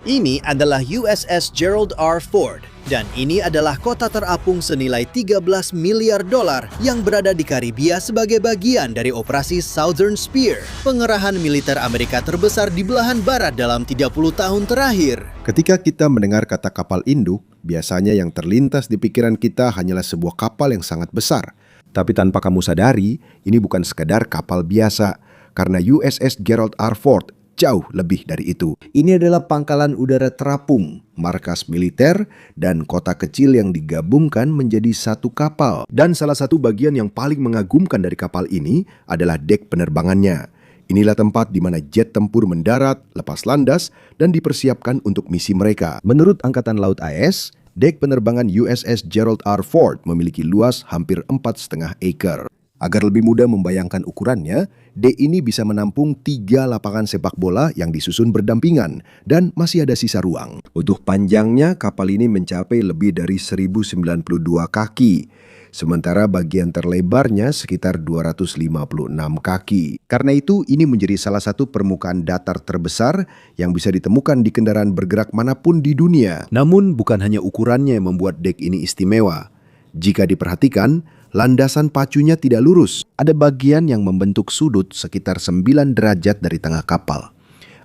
Ini adalah USS Gerald R. Ford, dan ini adalah kota terapung senilai 13 miliar dolar yang berada di Karibia sebagai bagian dari operasi Southern Spear, pengerahan militer Amerika terbesar di belahan barat dalam 30 tahun terakhir. Ketika kita mendengar kata kapal induk, biasanya yang terlintas di pikiran kita hanyalah sebuah kapal yang sangat besar. Tapi tanpa kamu sadari, ini bukan sekedar kapal biasa, karena USS Gerald R. Ford jauh lebih dari itu. Ini adalah pangkalan udara terapung, markas militer, dan kota kecil yang digabungkan menjadi satu kapal. Dan salah satu bagian yang paling mengagumkan dari kapal ini adalah dek penerbangannya. Inilah tempat di mana jet tempur mendarat, lepas landas, dan dipersiapkan untuk misi mereka. Menurut Angkatan Laut AS, dek penerbangan USS Gerald R. Ford memiliki luas hampir 4,5 acre. Agar lebih mudah membayangkan ukurannya, dek ini bisa menampung 3 lapangan sepak bola yang disusun berdampingan dan masih ada sisa ruang. Untuk panjangnya, kapal ini mencapai lebih dari 1092 kaki, sementara bagian terlebarnya sekitar 256 kaki. Karena itu, ini menjadi salah satu permukaan datar terbesar yang bisa ditemukan di kendaraan bergerak manapun di dunia. Namun, bukan hanya ukurannya yang membuat dek ini istimewa. Jika diperhatikan, landasan pacunya tidak lurus. Ada bagian yang membentuk sudut sekitar 9 derajat dari tengah kapal.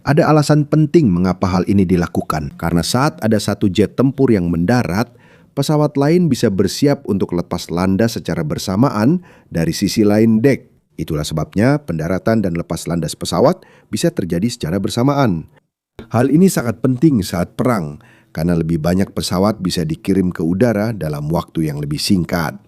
Ada alasan penting mengapa hal ini dilakukan. Karena saat ada satu jet tempur yang mendarat, pesawat lain bisa bersiap untuk lepas landas secara bersamaan dari sisi lain dek. Itulah sebabnya pendaratan dan lepas landas pesawat bisa terjadi secara bersamaan. Hal ini sangat penting saat perang, karena lebih banyak pesawat bisa dikirim ke udara dalam waktu yang lebih singkat.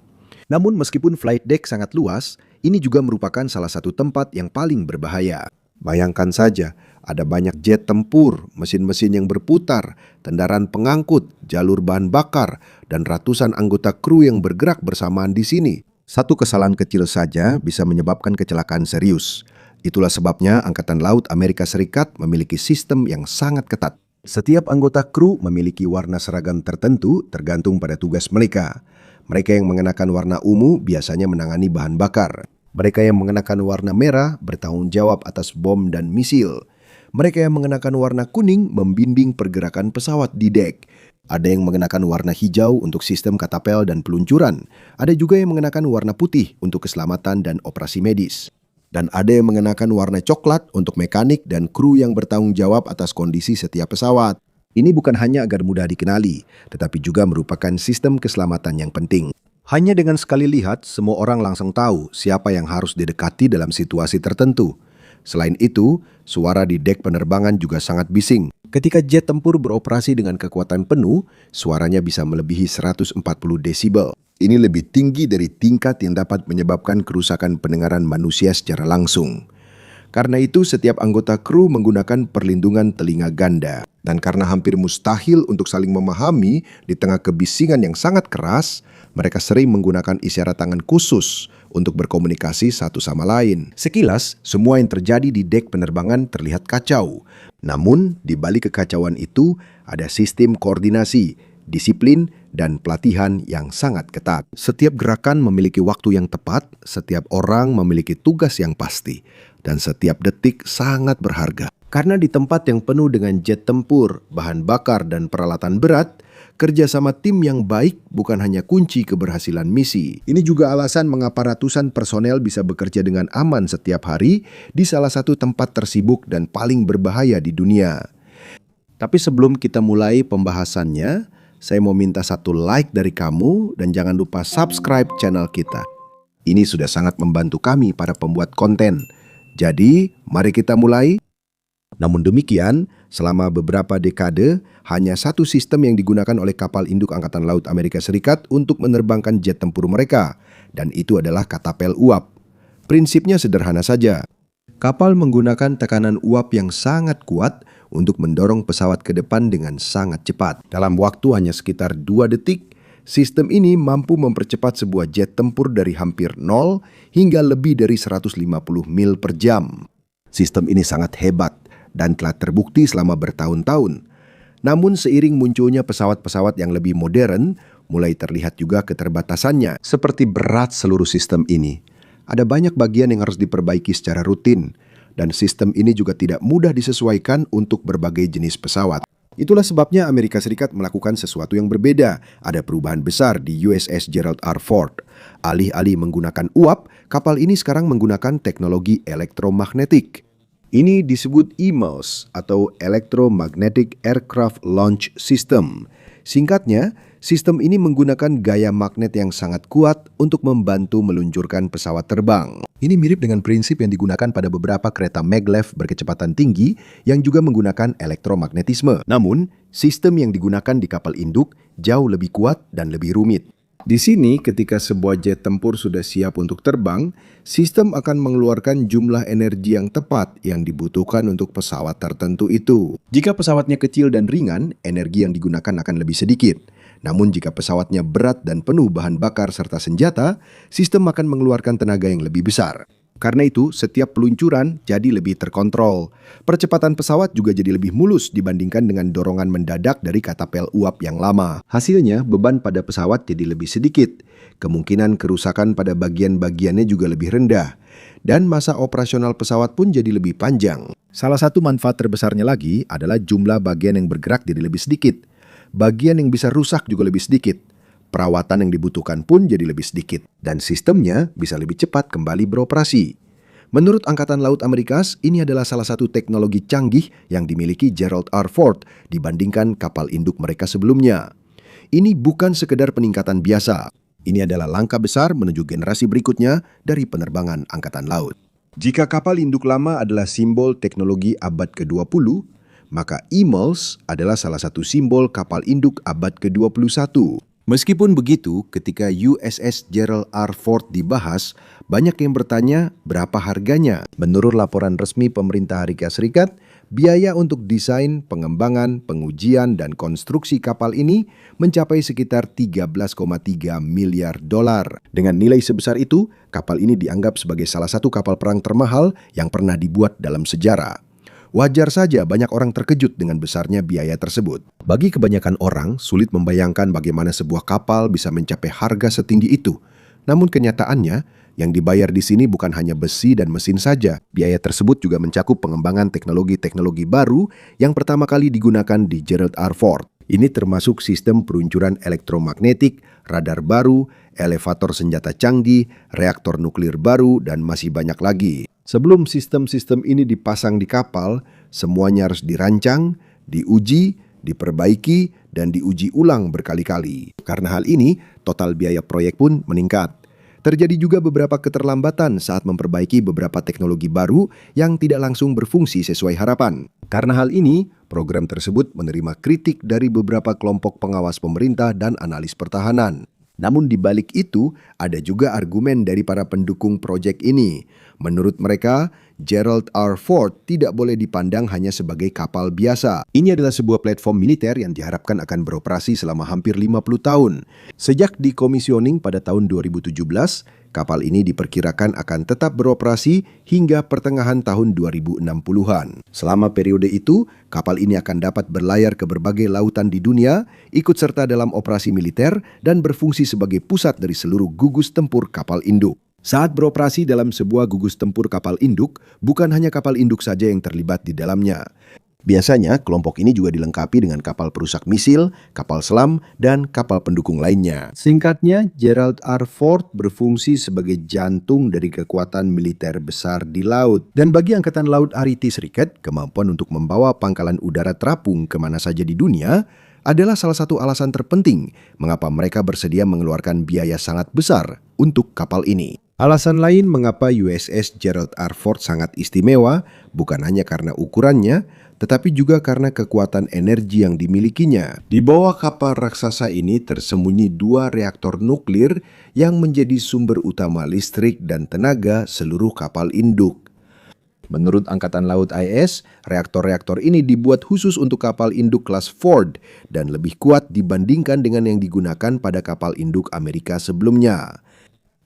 Namun meskipun flight deck sangat luas, ini juga merupakan salah satu tempat yang paling berbahaya. Bayangkan saja, ada banyak jet tempur, mesin-mesin yang berputar, kendaraan pengangkut, jalur bahan bakar, dan ratusan anggota kru yang bergerak bersamaan di sini. Satu kesalahan kecil saja bisa menyebabkan kecelakaan serius. Itulah sebabnya Angkatan Laut Amerika Serikat memiliki sistem yang sangat ketat. Setiap anggota kru memiliki warna seragam tertentu tergantung pada tugas mereka. Mereka yang mengenakan warna ungu biasanya menangani bahan bakar. Mereka yang mengenakan warna merah bertanggung jawab atas bom dan misil. Mereka yang mengenakan warna kuning membimbing pergerakan pesawat di dek. Ada yang mengenakan warna hijau untuk sistem katapel dan peluncuran. Ada juga yang mengenakan warna putih untuk keselamatan dan operasi medis. Dan ada yang mengenakan warna coklat untuk mekanik dan kru yang bertanggung jawab atas kondisi setiap pesawat. Ini bukan hanya agar mudah dikenali, tetapi juga merupakan sistem keselamatan yang penting. Hanya dengan sekali lihat, semua orang langsung tahu siapa yang harus didekati dalam situasi tertentu. Selain itu, suara di dek penerbangan juga sangat bising. Ketika jet tempur beroperasi dengan kekuatan penuh, suaranya bisa melebihi 140 desibel. Ini lebih tinggi dari tingkat yang dapat menyebabkan kerusakan pendengaran manusia secara langsung. Karena itu, setiap anggota kru menggunakan perlindungan telinga ganda. Dan karena hampir mustahil untuk saling memahami di tengah kebisingan yang sangat keras, mereka sering menggunakan isyarat tangan khusus untuk berkomunikasi satu sama lain. Sekilas, semua yang terjadi di dek penerbangan terlihat kacau. Namun, di balik kekacauan itu, ada sistem koordinasi, disiplin, dan pelatihan yang sangat ketat. Setiap gerakan memiliki waktu yang tepat, setiap orang memiliki tugas yang pasti, dan setiap detik sangat berharga. Karena di tempat yang penuh dengan jet tempur, bahan bakar, dan peralatan berat, kerjasama tim yang baik bukan hanya kunci keberhasilan misi. Ini juga alasan mengapa ratusan personel bisa bekerja dengan aman setiap hari di salah satu tempat tersibuk dan paling berbahaya di dunia. Tapi sebelum kita mulai pembahasannya, saya mau minta satu like dari kamu dan jangan lupa subscribe channel kita. Ini sudah sangat membantu kami para pembuat konten. Jadi, mari kita mulai. Namun demikian, selama beberapa dekade, hanya satu sistem yang digunakan oleh kapal induk Angkatan Laut Amerika Serikat untuk menerbangkan jet tempur mereka, dan itu adalah katapel uap. Prinsipnya sederhana saja. Kapal menggunakan tekanan uap yang sangat kuat untuk mendorong pesawat ke depan dengan sangat cepat. Dalam waktu hanya sekitar 2 detik, sistem ini mampu mempercepat sebuah jet tempur dari hampir 0 hingga lebih dari 150 mil per jam. Sistem ini sangat hebat dan telah terbukti selama bertahun-tahun. Namun seiring munculnya pesawat-pesawat yang lebih modern, mulai terlihat juga keterbatasannya. Seperti berat seluruh sistem ini. Ada banyak bagian yang harus diperbaiki secara rutin, dan sistem ini juga tidak mudah disesuaikan untuk berbagai jenis pesawat. Itulah sebabnya Amerika Serikat melakukan sesuatu yang berbeda. Ada perubahan besar di USS Gerald R. Ford. Alih-alih menggunakan uap, kapal ini sekarang menggunakan teknologi elektromagnetik. Ini disebut EMALS atau Electromagnetic Aircraft Launch System. Singkatnya, sistem ini menggunakan gaya magnet yang sangat kuat untuk membantu meluncurkan pesawat terbang. Ini mirip dengan prinsip yang digunakan pada beberapa kereta maglev berkecepatan tinggi yang juga menggunakan elektromagnetisme. Namun, sistem yang digunakan di kapal induk jauh lebih kuat dan lebih rumit. Di sini, ketika sebuah jet tempur sudah siap untuk terbang, sistem akan mengeluarkan jumlah energi yang tepat yang dibutuhkan untuk pesawat tertentu itu. Jika pesawatnya kecil dan ringan, energi yang digunakan akan lebih sedikit. Namun jika pesawatnya berat dan penuh bahan bakar serta senjata, sistem akan mengeluarkan tenaga yang lebih besar. Karena itu, setiap peluncuran jadi lebih terkontrol. Percepatan pesawat juga jadi lebih mulus dibandingkan dengan dorongan mendadak dari katapel uap yang lama. Hasilnya, beban pada pesawat jadi lebih sedikit. Kemungkinan kerusakan pada bagian-bagiannya juga lebih rendah. Dan masa operasional pesawat pun jadi lebih panjang. Salah satu manfaat terbesarnya lagi adalah jumlah bagian yang bergerak jadi lebih sedikit. Bagian yang bisa rusak juga lebih sedikit. Perawatan yang dibutuhkan pun jadi lebih sedikit. Dan sistemnya bisa lebih cepat kembali beroperasi. Menurut Angkatan Laut Amerika, ini adalah salah satu teknologi canggih yang dimiliki Gerald R. Ford dibandingkan kapal induk mereka sebelumnya. Ini bukan sekedar peningkatan biasa. Ini adalah langkah besar menuju generasi berikutnya dari penerbangan Angkatan Laut. Jika kapal induk lama adalah simbol teknologi abad ke-20, maka EMALS adalah salah satu simbol kapal induk abad ke-21. Meskipun begitu, ketika USS Gerald R. Ford dibahas, banyak yang bertanya berapa harganya. Menurut laporan resmi pemerintah Amerika Serikat, biaya untuk desain, pengembangan, pengujian, dan konstruksi kapal ini mencapai sekitar 13,3 miliar dolar. Dengan nilai sebesar itu, kapal ini dianggap sebagai salah satu kapal perang termahal yang pernah dibuat dalam sejarah. Wajar saja banyak orang terkejut dengan besarnya biaya tersebut. Bagi kebanyakan orang, sulit membayangkan bagaimana sebuah kapal bisa mencapai harga setinggi itu. Namun kenyataannya, yang dibayar di sini bukan hanya besi dan mesin saja. Biaya tersebut juga mencakup pengembangan teknologi-teknologi baru yang pertama kali digunakan di Gerald R. Ford. Ini termasuk sistem peluncuran elektromagnetik, radar baru, elevator senjata canggih, reaktor nuklir baru, dan masih banyak lagi. Sebelum sistem-sistem ini dipasang di kapal, semuanya harus dirancang, diuji, diperbaiki, dan diuji ulang berkali-kali. Karena hal ini, total biaya proyek pun meningkat. Terjadi juga beberapa keterlambatan saat memperbaiki beberapa teknologi baru yang tidak langsung berfungsi sesuai harapan. Karena hal ini, program tersebut menerima kritik dari beberapa kelompok pengawas pemerintah dan analis pertahanan. Namun di balik itu, ada juga argumen dari para pendukung proyek ini. Menurut mereka, Gerald R. Ford tidak boleh dipandang hanya sebagai kapal biasa. Ini adalah sebuah platform militer yang diharapkan akan beroperasi selama hampir 50 tahun. Sejak dikomisioning pada tahun 2017, kapal ini diperkirakan akan tetap beroperasi hingga pertengahan tahun 2060-an. Selama periode itu, kapal ini akan dapat berlayar ke berbagai lautan di dunia, ikut serta dalam operasi militer, dan berfungsi sebagai pusat dari seluruh gugus tempur kapal induk. Saat beroperasi dalam sebuah gugus tempur kapal induk, bukan hanya kapal induk saja yang terlibat di dalamnya. Biasanya, kelompok ini juga dilengkapi dengan kapal perusak misil, kapal selam, dan kapal pendukung lainnya. Singkatnya, Gerald R. Ford berfungsi sebagai jantung dari kekuatan militer besar di laut. Dan bagi Angkatan Laut RIT Serikat, kemampuan untuk membawa pangkalan udara terapung kemana saja di dunia adalah salah satu alasan terpenting mengapa mereka bersedia mengeluarkan biaya sangat besar untuk kapal ini. Alasan lain mengapa USS Gerald R. Ford sangat istimewa bukan hanya karena ukurannya, tetapi juga karena kekuatan energi yang dimilikinya. Di bawah kapal raksasa ini tersembunyi 2 reaktor nuklir yang menjadi sumber utama listrik dan tenaga seluruh kapal induk. Menurut Angkatan Laut AS, reaktor-reaktor ini dibuat khusus untuk kapal induk kelas Ford dan lebih kuat dibandingkan dengan yang digunakan pada kapal induk Amerika sebelumnya.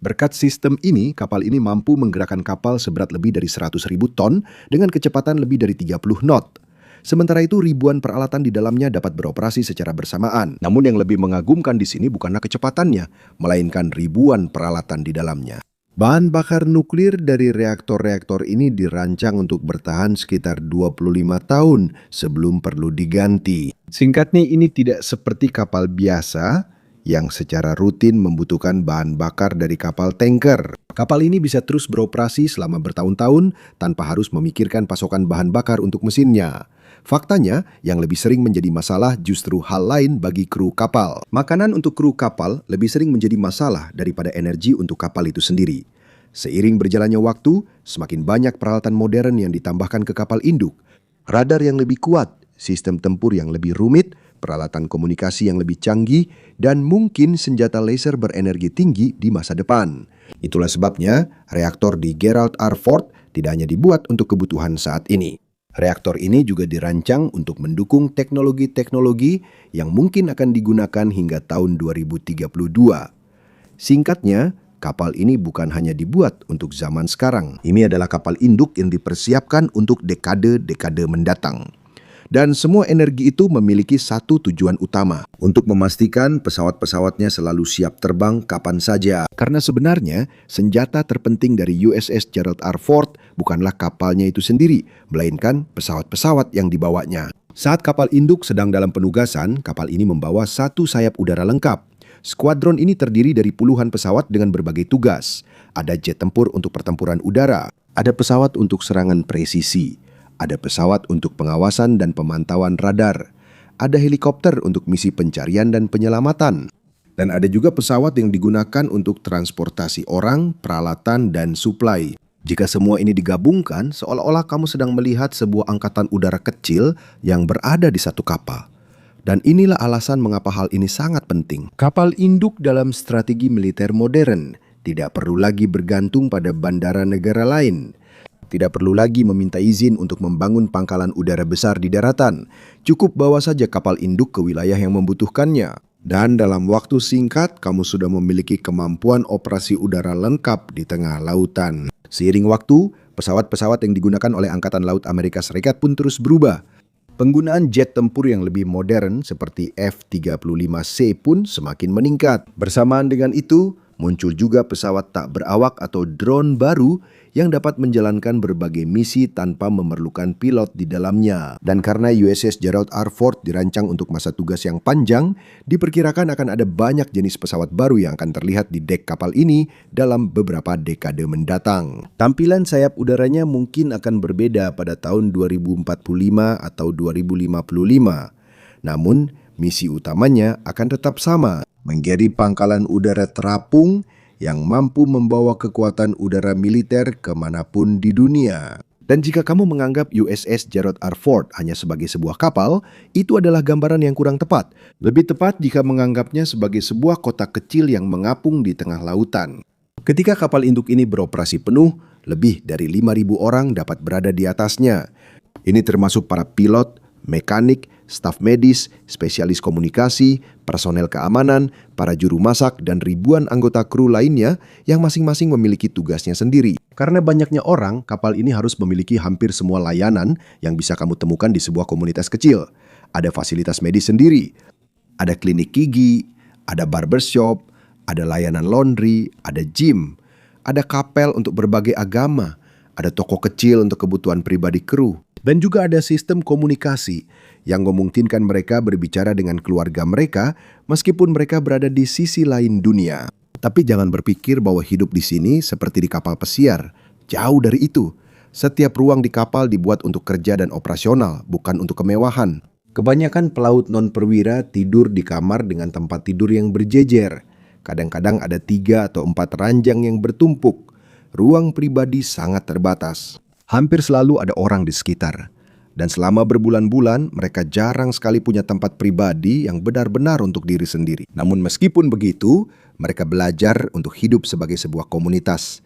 Berkat sistem ini, kapal ini mampu menggerakkan kapal seberat lebih dari 100.000 ton dengan kecepatan lebih dari 30 knot. Sementara itu, ribuan peralatan di dalamnya dapat beroperasi secara bersamaan. Namun yang lebih mengagumkan di sini bukanlah kecepatannya, melainkan ribuan peralatan di dalamnya. Bahan bakar nuklir dari reaktor-reaktor ini dirancang untuk bertahan sekitar 25 tahun sebelum perlu diganti. Singkatnya, ini tidak seperti kapal biasa yang secara rutin membutuhkan bahan bakar dari kapal tanker. Kapal ini bisa terus beroperasi selama bertahun-tahun tanpa harus memikirkan pasokan bahan bakar untuk mesinnya. Faktanya, yang lebih sering menjadi masalah justru hal lain bagi kru kapal. Makanan untuk kru kapal lebih sering menjadi masalah daripada energi untuk kapal itu sendiri. Seiring berjalannya waktu, semakin banyak peralatan modern yang ditambahkan ke kapal induk. Radar yang lebih kuat, sistem tempur yang lebih rumit, peralatan komunikasi yang lebih canggih, dan mungkin senjata laser berenergi tinggi di masa depan. Itulah sebabnya reaktor di Gerald R. Ford tidak hanya dibuat untuk kebutuhan saat ini. Reaktor ini juga dirancang untuk mendukung teknologi-teknologi yang mungkin akan digunakan hingga tahun 2032. Singkatnya, kapal ini bukan hanya dibuat untuk zaman sekarang. Ini adalah kapal induk yang dipersiapkan untuk dekade-dekade mendatang. Dan semua energi itu memiliki satu tujuan utama, untuk memastikan pesawat-pesawatnya selalu siap terbang kapan saja. Karena sebenarnya, senjata terpenting dari USS Gerald R. Ford bukanlah kapalnya itu sendiri, melainkan pesawat-pesawat yang dibawanya. Saat kapal induk sedang dalam penugasan, kapal ini membawa satu sayap udara lengkap. Skuadron ini terdiri dari puluhan pesawat dengan berbagai tugas. Ada jet tempur untuk pertempuran udara, ada pesawat untuk serangan presisi, ada pesawat untuk pengawasan dan pemantauan radar, ada helikopter untuk misi pencarian dan penyelamatan, dan ada juga pesawat yang digunakan untuk transportasi orang, peralatan, dan suplai. Jika semua ini digabungkan, seolah-olah kamu sedang melihat sebuah angkatan udara kecil yang berada di satu kapal. Dan inilah alasan mengapa hal ini sangat penting. Kapal induk dalam strategi militer modern tidak perlu lagi bergantung pada bandara negara lain. Tidak perlu lagi meminta izin untuk membangun pangkalan udara besar di daratan. Cukup bawa saja kapal induk ke wilayah yang membutuhkannya. Dan dalam waktu singkat, kamu sudah memiliki kemampuan operasi udara lengkap di tengah lautan. Seiring waktu, pesawat-pesawat yang digunakan oleh Angkatan Laut Amerika Serikat pun terus berubah. Penggunaan jet tempur yang lebih modern seperti F-35C pun semakin meningkat. Bersamaan dengan itu, muncul juga pesawat tak berawak atau drone baru yang dapat menjalankan berbagai misi tanpa memerlukan pilot di dalamnya. Dan karena USS Gerald R. Ford dirancang untuk masa tugas yang panjang, diperkirakan akan ada banyak jenis pesawat baru yang akan terlihat di dek kapal ini dalam beberapa dekade mendatang. Tampilan sayap udaranya mungkin akan berbeda pada tahun 2045 atau 2055. Namun, misi utamanya akan tetap sama, menjadi pangkalan udara terapung yang mampu membawa kekuatan udara militer kemanapun di dunia. Dan jika kamu menganggap USS Gerald R. Ford hanya sebagai sebuah kapal, itu adalah gambaran yang kurang tepat. Lebih tepat jika menganggapnya sebagai sebuah kota kecil yang mengapung di tengah lautan. Ketika kapal induk ini beroperasi penuh, lebih dari 5.000 orang dapat berada di atasnya. Ini termasuk para pilot, mekanik, staf medis, spesialis komunikasi, personel keamanan, para juru masak, dan ribuan anggota kru lainnya yang masing-masing memiliki tugasnya sendiri. Karena banyaknya orang, kapal ini harus memiliki hampir semua layanan yang bisa kamu temukan di sebuah komunitas kecil. Ada fasilitas medis sendiri, ada klinik gigi, ada barbershop, ada layanan laundry, ada gym, ada kapel untuk berbagai agama, ada toko kecil untuk kebutuhan pribadi kru, dan juga ada sistem komunikasi yang memungkinkan mereka berbicara dengan keluarga mereka meskipun mereka berada di sisi lain dunia. Tapi jangan berpikir bahwa hidup di sini seperti di kapal pesiar. Jauh dari itu. Setiap ruang di kapal dibuat untuk kerja dan operasional, bukan untuk kemewahan. Kebanyakan pelaut non-perwira tidur di kamar dengan tempat tidur yang berjejer. Kadang-kadang ada 3 atau 4 ranjang yang bertumpuk. Ruang pribadi sangat terbatas. Hampir selalu ada orang di sekitar. Dan selama berbulan-bulan, mereka jarang sekali punya tempat pribadi yang benar-benar untuk diri sendiri. Namun meskipun begitu, mereka belajar untuk hidup sebagai sebuah komunitas.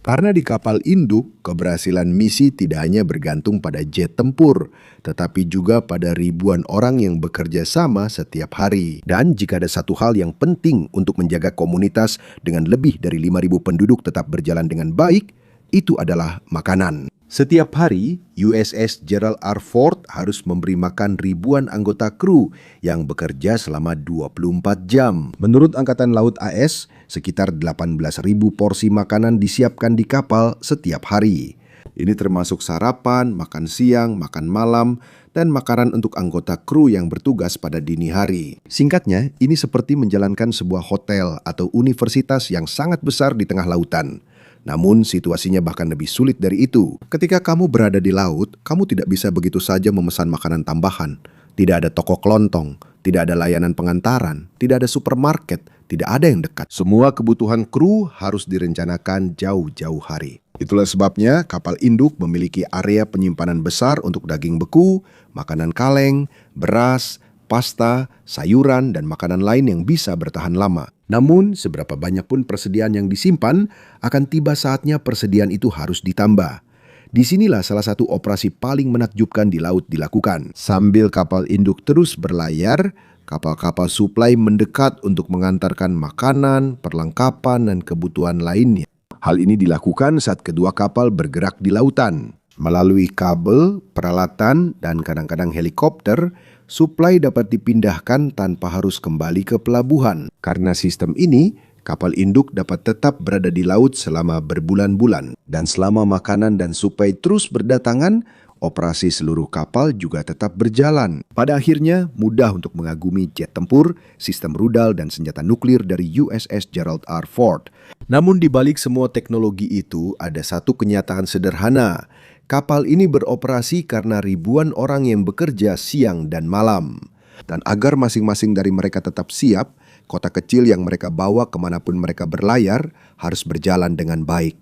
Karena di kapal induk, keberhasilan misi tidak hanya bergantung pada jet tempur, tetapi juga pada ribuan orang yang bekerja sama setiap hari. Dan jika ada satu hal yang penting untuk menjaga komunitas dengan lebih dari 5.000 penduduk tetap berjalan dengan baik, itu adalah makanan. Setiap hari, USS Gerald R. Ford harus memberi makan ribuan anggota kru yang bekerja selama 24 jam. Menurut Angkatan Laut AS, sekitar 18.000 porsi makanan disiapkan di kapal setiap hari. Ini termasuk sarapan, makan siang, makan malam, dan makanan untuk anggota kru yang bertugas pada dini hari. Singkatnya, ini seperti menjalankan sebuah hotel atau universitas yang sangat besar di tengah lautan. Namun situasinya bahkan lebih sulit dari itu. Ketika kamu berada di laut, kamu tidak bisa begitu saja memesan makanan tambahan. Tidak ada toko kelontong, tidak ada layanan pengantaran, tidak ada supermarket, tidak ada yang dekat. Semua kebutuhan kru harus direncanakan jauh-jauh hari. Itulah sebabnya kapal induk memiliki area penyimpanan besar untuk daging beku, makanan kaleng, beras, pasta, sayuran, dan makanan lain yang bisa bertahan lama. Namun, seberapa banyak pun persediaan yang disimpan, akan tiba saatnya persediaan itu harus ditambah. Disinilah salah satu operasi paling menakjubkan di laut dilakukan. Sambil kapal induk terus berlayar, kapal-kapal suplai mendekat untuk mengantarkan makanan, perlengkapan, dan kebutuhan lainnya. Hal ini dilakukan saat kedua kapal bergerak di lautan. Melalui kabel, peralatan, dan kadang-kadang helikopter, suplai dapat dipindahkan tanpa harus kembali ke pelabuhan. Karena sistem ini, kapal induk dapat tetap berada di laut selama berbulan-bulan. Dan selama makanan dan suplai terus berdatangan, operasi seluruh kapal juga tetap berjalan. Pada akhirnya, mudah untuk mengagumi jet tempur, sistem rudal, dan senjata nuklir dari USS Gerald R. Ford. Namun di balik semua teknologi itu, ada satu kenyataan sederhana. Kapal ini beroperasi karena ribuan orang yang bekerja siang dan malam. Dan agar masing-masing dari mereka tetap siap, kota kecil yang mereka bawa kemanapun mereka berlayar harus berjalan dengan baik.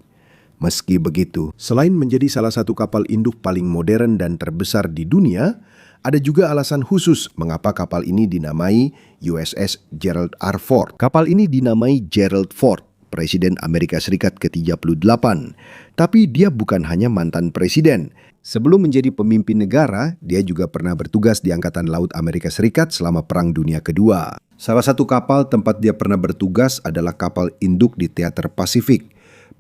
Meski begitu, selain menjadi salah satu kapal induk paling modern dan terbesar di dunia, ada juga alasan khusus mengapa kapal ini dinamai USS Gerald R. Ford. Kapal ini dinamai Gerald Ford, Presiden Amerika Serikat ke-38. Tapi dia bukan hanya mantan presiden. Sebelum menjadi pemimpin negara, dia juga pernah bertugas di Angkatan Laut Amerika Serikat selama Perang Dunia Kedua. Salah satu kapal tempat dia pernah bertugas adalah kapal induk di Teater Pasifik.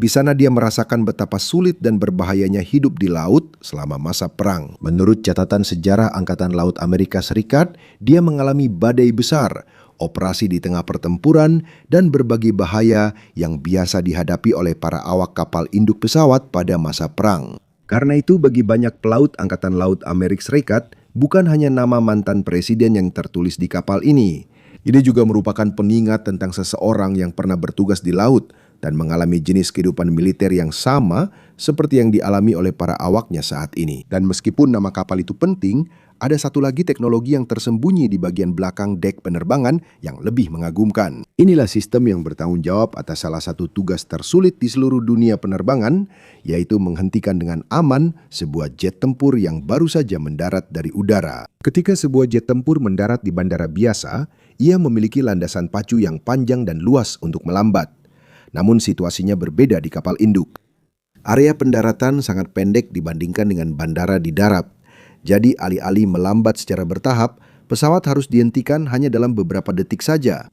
Di sana dia merasakan betapa sulit dan berbahayanya hidup di laut selama masa perang. Menurut catatan sejarah Angkatan Laut Amerika Serikat, dia mengalami badai besar, operasi di tengah pertempuran, dan berbagai bahaya yang biasa dihadapi oleh para awak kapal induk pesawat pada masa perang. Karena itu bagi banyak pelaut Angkatan Laut Amerika Serikat, bukan hanya nama mantan presiden yang tertulis di kapal ini. Ini juga merupakan pengingat tentang seseorang yang pernah bertugas di laut dan mengalami jenis kehidupan militer yang sama seperti yang dialami oleh para awaknya saat ini. Dan meskipun nama kapal itu penting, ada satu lagi teknologi yang tersembunyi di bagian belakang dek penerbangan yang lebih mengagumkan. Inilah sistem yang bertanggung jawab atas salah satu tugas tersulit di seluruh dunia penerbangan, yaitu menghentikan dengan aman sebuah jet tempur yang baru saja mendarat dari udara. Ketika sebuah jet tempur mendarat di bandara biasa, ia memiliki landasan pacu yang panjang dan luas untuk melambat. Namun situasinya berbeda di kapal induk. Area pendaratan sangat pendek dibandingkan dengan bandara di darat. Jadi alih-alih melambat secara bertahap, pesawat harus dihentikan hanya dalam beberapa detik saja.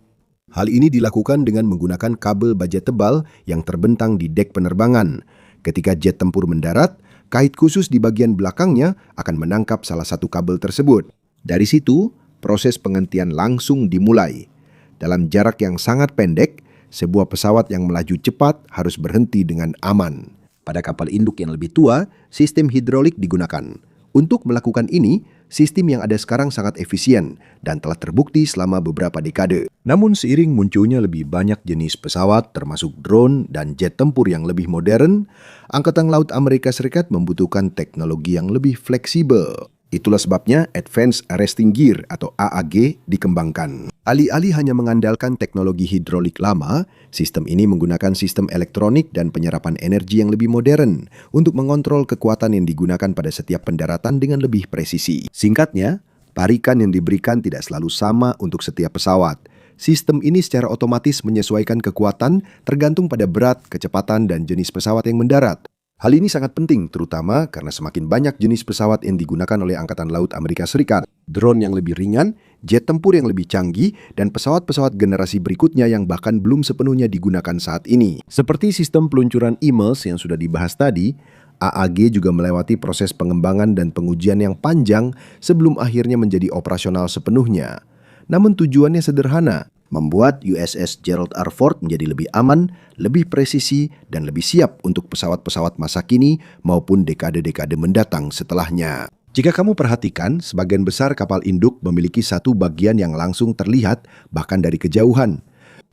Hal ini dilakukan dengan menggunakan kabel baja tebal yang terbentang di dek penerbangan. Ketika jet tempur mendarat, kait khusus di bagian belakangnya akan menangkap salah satu kabel tersebut. Dari situ, proses penghentian langsung dimulai. Dalam jarak yang sangat pendek, sebuah pesawat yang melaju cepat harus berhenti dengan aman. Pada kapal induk yang lebih tua, sistem hidrolik digunakan. Untuk melakukan ini, sistem yang ada sekarang sangat efisien dan telah terbukti selama beberapa dekade. Namun seiring munculnya lebih banyak jenis pesawat termasuk drone dan jet tempur yang lebih modern, Angkatan Laut Amerika Serikat membutuhkan teknologi yang lebih fleksibel. Itulah sebabnya Advanced Arresting Gear atau AAG dikembangkan. Alih-alih hanya mengandalkan teknologi hidrolik lama, sistem ini menggunakan sistem elektronik dan penyerapan energi yang lebih modern untuk mengontrol kekuatan yang digunakan pada setiap pendaratan dengan lebih presisi. Singkatnya, tarikan yang diberikan tidak selalu sama untuk setiap pesawat. Sistem ini secara otomatis menyesuaikan kekuatan tergantung pada berat, kecepatan, dan jenis pesawat yang mendarat. Hal ini sangat penting terutama karena semakin banyak jenis pesawat yang digunakan oleh Angkatan Laut Amerika Serikat. Drone yang lebih ringan, jet tempur yang lebih canggih, dan pesawat-pesawat generasi berikutnya yang bahkan belum sepenuhnya digunakan saat ini. Seperti sistem peluncuran EMALS yang sudah dibahas tadi, AAG juga melewati proses pengembangan dan pengujian yang panjang sebelum akhirnya menjadi operasional sepenuhnya. Namun tujuannya sederhana, membuat USS Gerald R. Ford menjadi lebih aman, lebih presisi, dan lebih siap untuk pesawat-pesawat masa kini maupun dekade-dekade mendatang setelahnya. Jika kamu perhatikan, sebagian besar kapal induk memiliki satu bagian yang langsung terlihat bahkan dari kejauhan.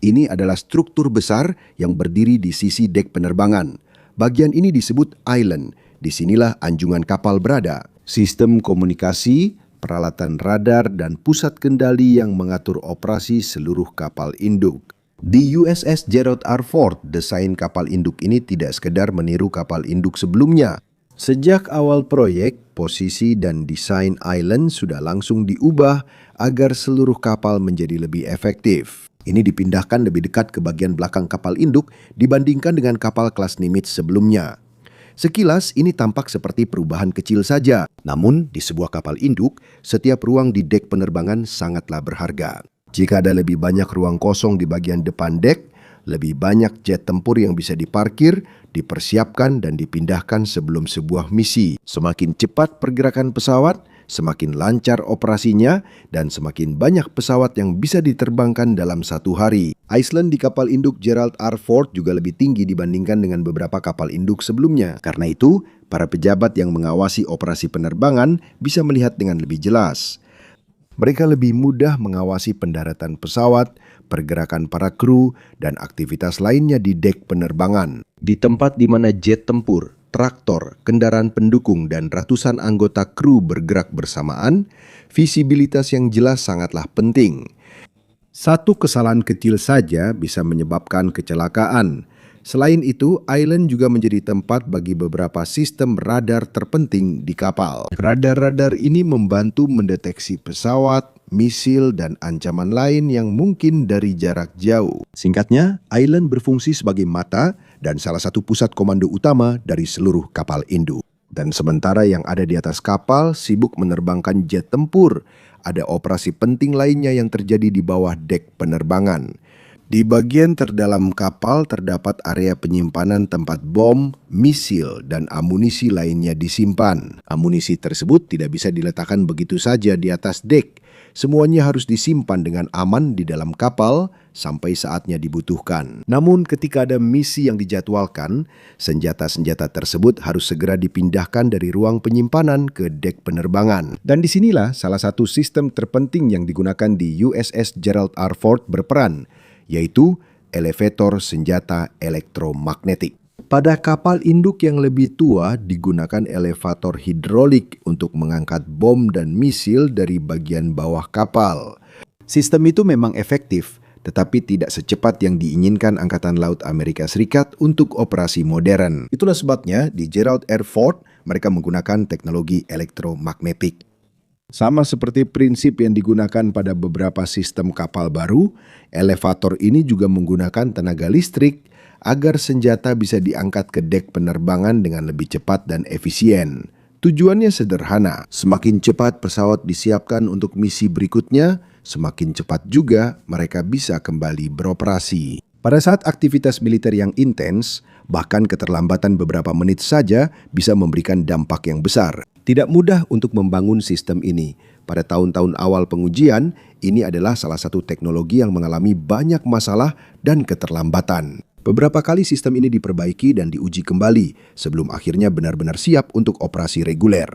Ini adalah struktur besar yang berdiri di sisi dek penerbangan. Bagian ini disebut island. Disinilah anjungan kapal berada. Sistem komunikasi, peralatan radar, dan pusat kendali yang mengatur operasi seluruh kapal induk. Di USS Gerald R. Ford, desain kapal induk ini tidak sekedar meniru kapal induk sebelumnya. Sejak awal proyek, posisi dan desain island sudah langsung diubah agar seluruh kapal menjadi lebih efektif. Ini dipindahkan lebih dekat ke bagian belakang kapal induk dibandingkan dengan kapal kelas Nimitz sebelumnya. Sekilas ini tampak seperti perubahan kecil saja, namun di sebuah kapal induk, setiap ruang di dek penerbangan sangatlah berharga. Jika ada lebih banyak ruang kosong di bagian depan dek, lebih banyak jet tempur yang bisa diparkir, dipersiapkan dan dipindahkan sebelum sebuah misi. Semakin cepat pergerakan pesawat, semakin lancar operasinya, dan semakin banyak pesawat yang bisa diterbangkan dalam satu hari. Island di kapal induk Gerald R. Ford juga lebih tinggi dibandingkan dengan beberapa kapal induk sebelumnya. Karena itu, para pejabat yang mengawasi operasi penerbangan bisa melihat dengan lebih jelas. Mereka lebih mudah mengawasi pendaratan pesawat, pergerakan para kru, dan aktivitas lainnya di dek penerbangan. Di tempat di mana jet tempur, traktor, kendaraan pendukung, dan ratusan anggota kru bergerak bersamaan, visibilitas yang jelas sangatlah penting. Satu kesalahan kecil saja bisa menyebabkan kecelakaan. Selain itu, island juga menjadi tempat bagi beberapa sistem radar terpenting di kapal. Radar-radar ini membantu mendeteksi pesawat, misil, dan ancaman lain yang mungkin dari jarak jauh. Singkatnya, island berfungsi sebagai mata dan salah satu pusat komando utama dari seluruh kapal induk. Dan sementara yang ada di atas kapal sibuk menerbangkan jet tempur, ada operasi penting lainnya yang terjadi di bawah dek penerbangan. Di bagian terdalam kapal terdapat area penyimpanan tempat bom, misil, dan amunisi lainnya disimpan. Amunisi tersebut tidak bisa diletakkan begitu saja di atas dek. Semuanya harus disimpan dengan aman di dalam kapal sampai saatnya dibutuhkan. Namun ketika ada misi yang dijadwalkan, senjata-senjata tersebut harus segera dipindahkan dari ruang penyimpanan ke dek penerbangan. Dan disinilah salah satu sistem terpenting yang digunakan di USS Gerald R. Ford berperan, yaitu elevator senjata elektromagnetik. Pada kapal induk yang lebih tua digunakan elevator hidrolik untuk mengangkat bom dan misil dari bagian bawah kapal. Sistem itu memang efektif, tetapi tidak secepat yang diinginkan Angkatan Laut Amerika Serikat untuk operasi modern. Itulah sebabnya di Gerald R. Ford mereka menggunakan teknologi elektromagnetik. Sama seperti prinsip yang digunakan pada beberapa sistem kapal baru, elevator ini juga menggunakan tenaga listrik agar senjata bisa diangkat ke dek penerbangan dengan lebih cepat dan efisien. Tujuannya sederhana, semakin cepat pesawat disiapkan untuk misi berikutnya, semakin cepat juga mereka bisa kembali beroperasi. Pada saat aktivitas militer yang intens, bahkan keterlambatan beberapa menit saja bisa memberikan dampak yang besar. Tidak mudah untuk membangun sistem ini. Pada tahun-tahun awal pengujian, ini adalah salah satu teknologi yang mengalami banyak masalah dan keterlambatan. Beberapa kali sistem ini diperbaiki dan diuji kembali sebelum akhirnya benar-benar siap untuk operasi reguler.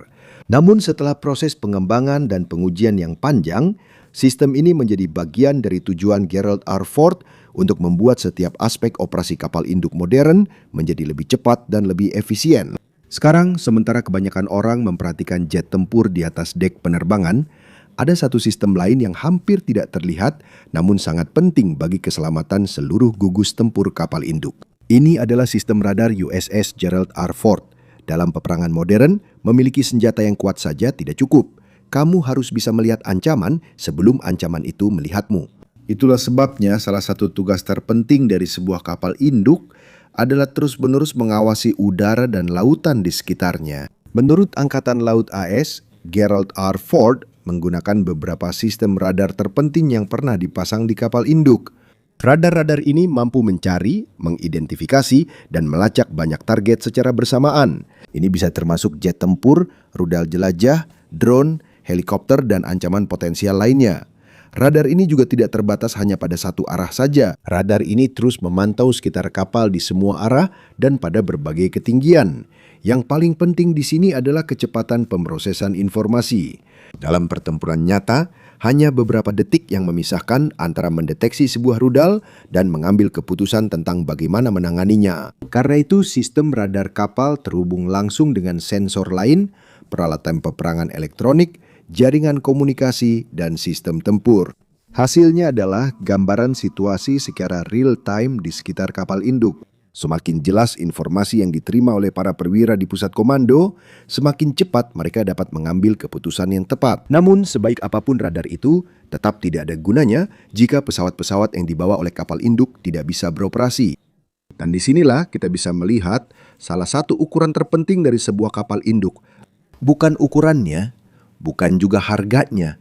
Namun setelah proses pengembangan dan pengujian yang panjang, sistem ini menjadi bagian dari tujuan Gerald R. Ford untuk membuat setiap aspek operasi kapal induk modern menjadi lebih cepat dan lebih efisien. Sekarang, sementara kebanyakan orang memperhatikan jet tempur di atas dek penerbangan, ada satu sistem lain yang hampir tidak terlihat namun sangat penting bagi keselamatan seluruh gugus tempur kapal induk. Ini adalah sistem radar USS Gerald R. Ford. Dalam peperangan modern, memiliki senjata yang kuat saja tidak cukup. Kamu harus bisa melihat ancaman sebelum ancaman itu melihatmu. Itulah sebabnya salah satu tugas terpenting dari sebuah kapal induk adalah terus-menerus mengawasi udara dan lautan di sekitarnya. Menurut Angkatan Laut AS, Gerald R. Ford menggunakan beberapa sistem radar terpenting yang pernah dipasang di kapal induk. Radar-radar ini mampu mencari, mengidentifikasi, dan melacak banyak target secara bersamaan. Ini bisa termasuk jet tempur, rudal jelajah, drone, helikopter, dan ancaman potensial lainnya. Radar ini juga tidak terbatas hanya pada satu arah saja. Radar ini terus memantau sekitar kapal di semua arah dan pada berbagai ketinggian. Yang paling penting di sini adalah kecepatan pemrosesan informasi. Dalam pertempuran nyata, hanya beberapa detik yang memisahkan antara mendeteksi sebuah rudal dan mengambil keputusan tentang bagaimana menanganinya. Karena itu, sistem radar kapal terhubung langsung dengan sensor lain, peralatan peperangan elektronik, jaringan komunikasi, dan sistem tempur. Hasilnya adalah gambaran situasi secara real-time di sekitar kapal induk. Semakin jelas informasi yang diterima oleh para perwira di pusat komando, semakin cepat mereka dapat mengambil keputusan yang tepat. Namun, sebaik apapun radar itu, tetap tidak ada gunanya jika pesawat-pesawat yang dibawa oleh kapal induk tidak bisa beroperasi. Dan disinilah kita bisa melihat salah satu ukuran terpenting dari sebuah kapal induk. Bukan ukurannya, bukan juga harganya,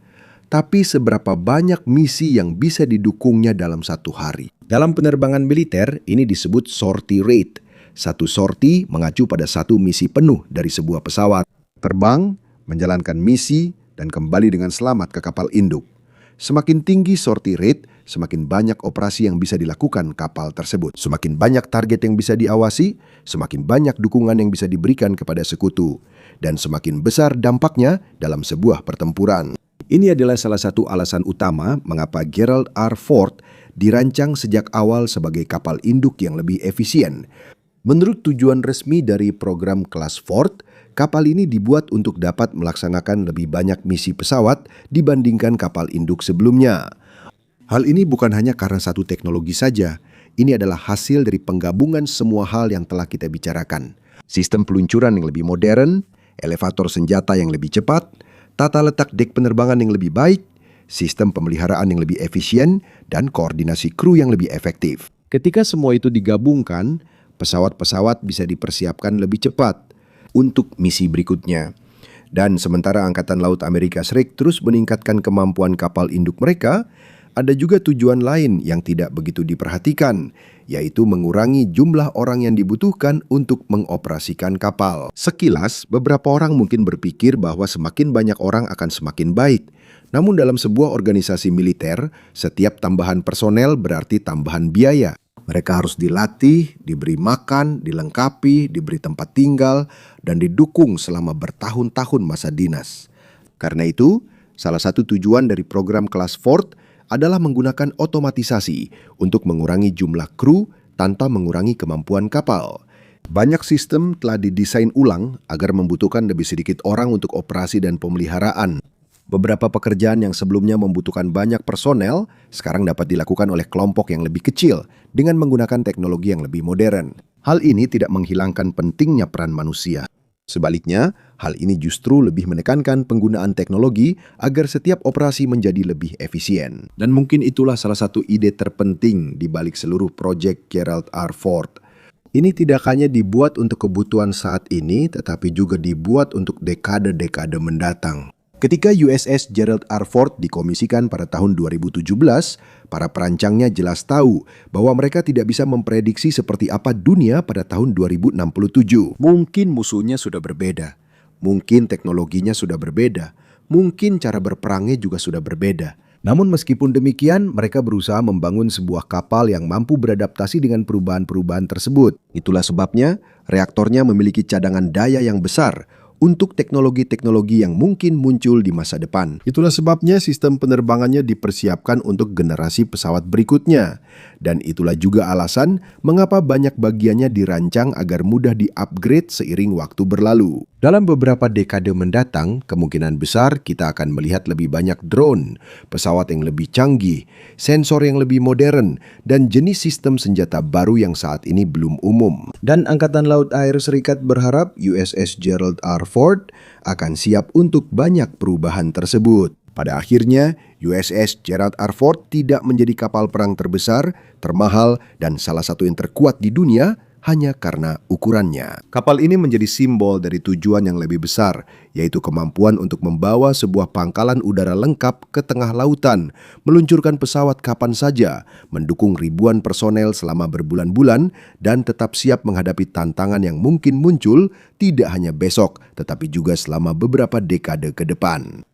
tapi seberapa banyak misi yang bisa didukungnya dalam satu hari. Dalam penerbangan militer, ini disebut sortie rate. Satu sortie mengacu pada satu misi penuh dari sebuah pesawat. Terbang, menjalankan misi, dan kembali dengan selamat ke kapal induk. Semakin tinggi sortie rate, semakin banyak operasi yang bisa dilakukan kapal tersebut. Semakin banyak target yang bisa diawasi, semakin banyak dukungan yang bisa diberikan kepada sekutu. Dan semakin besar dampaknya dalam sebuah pertempuran. Ini adalah salah satu alasan utama mengapa Gerald R. Ford dirancang sejak awal sebagai kapal induk yang lebih efisien. Menurut tujuan resmi dari program kelas Ford, kapal ini dibuat untuk dapat melaksanakan lebih banyak misi pesawat dibandingkan kapal induk sebelumnya. Hal ini bukan hanya karena satu teknologi saja, ini adalah hasil dari penggabungan semua hal yang telah kita bicarakan. Sistem peluncuran yang lebih modern, elevator senjata yang lebih cepat, tata letak dek penerbangan yang lebih baik, sistem pemeliharaan yang lebih efisien, dan koordinasi kru yang lebih efektif. Ketika semua itu digabungkan, pesawat-pesawat bisa dipersiapkan lebih cepat untuk misi berikutnya. Dan sementara Angkatan Laut Amerika Serikat terus meningkatkan kemampuan kapal induk mereka, ada juga tujuan lain yang tidak begitu diperhatikan, yaitu mengurangi jumlah orang yang dibutuhkan untuk mengoperasikan kapal. Sekilas, beberapa orang mungkin berpikir bahwa semakin banyak orang akan semakin baik. Namun dalam sebuah organisasi militer, setiap tambahan personel berarti tambahan biaya. Mereka harus dilatih, diberi makan, dilengkapi, diberi tempat tinggal, dan didukung selama bertahun-tahun masa dinas. Karena itu, salah satu tujuan dari program kelas Ford adalah menggunakan otomatisasi untuk mengurangi jumlah kru tanpa mengurangi kemampuan kapal. Banyak sistem telah didesain ulang agar membutuhkan lebih sedikit orang untuk operasi dan pemeliharaan. Beberapa pekerjaan yang sebelumnya membutuhkan banyak personel, sekarang dapat dilakukan oleh kelompok yang lebih kecil dengan menggunakan teknologi yang lebih modern. Hal ini tidak menghilangkan pentingnya peran manusia. Sebaliknya, hal ini justru lebih menekankan penggunaan teknologi agar setiap operasi menjadi lebih efisien. Dan mungkin itulah salah satu ide terpenting di balik seluruh proyek Gerald R. Ford. Ini tidak hanya dibuat untuk kebutuhan saat ini, tetapi juga dibuat untuk dekade-dekade mendatang. Ketika USS Gerald R. Ford dikomisikan pada tahun 2017, para perancangnya jelas tahu bahwa mereka tidak bisa memprediksi seperti apa dunia pada tahun 2067. Mungkin musuhnya sudah berbeda, mungkin teknologinya sudah berbeda, mungkin cara berperangnya juga sudah berbeda. Namun meskipun demikian, mereka berusaha membangun sebuah kapal yang mampu beradaptasi dengan perubahan-perubahan tersebut. Itulah sebabnya reaktornya memiliki cadangan daya yang besar untuk teknologi-teknologi yang mungkin muncul di masa depan. Itulah sebabnya sistem penerbangannya dipersiapkan untuk generasi pesawat berikutnya. Dan itulah juga alasan mengapa banyak bagiannya dirancang agar mudah di-upgrade seiring waktu berlalu. Dalam beberapa dekade mendatang, kemungkinan besar kita akan melihat lebih banyak drone, pesawat yang lebih canggih, sensor yang lebih modern, dan jenis sistem senjata baru yang saat ini belum umum. Dan Angkatan Laut Air Serikat berharap USS Gerald R. Ford akan siap untuk banyak perubahan tersebut. Pada akhirnya, USS Gerald R. Ford tidak menjadi kapal perang terbesar, termahal, dan salah satu yang terkuat di dunia, hanya karena ukurannya. Kapal ini menjadi simbol dari tujuan yang lebih besar, yaitu kemampuan untuk membawa sebuah pangkalan udara lengkap ke tengah lautan, meluncurkan pesawat kapan saja, mendukung ribuan personel selama berbulan-bulan, dan tetap siap menghadapi tantangan yang mungkin muncul tidak hanya besok, tetapi juga selama beberapa dekade ke depan.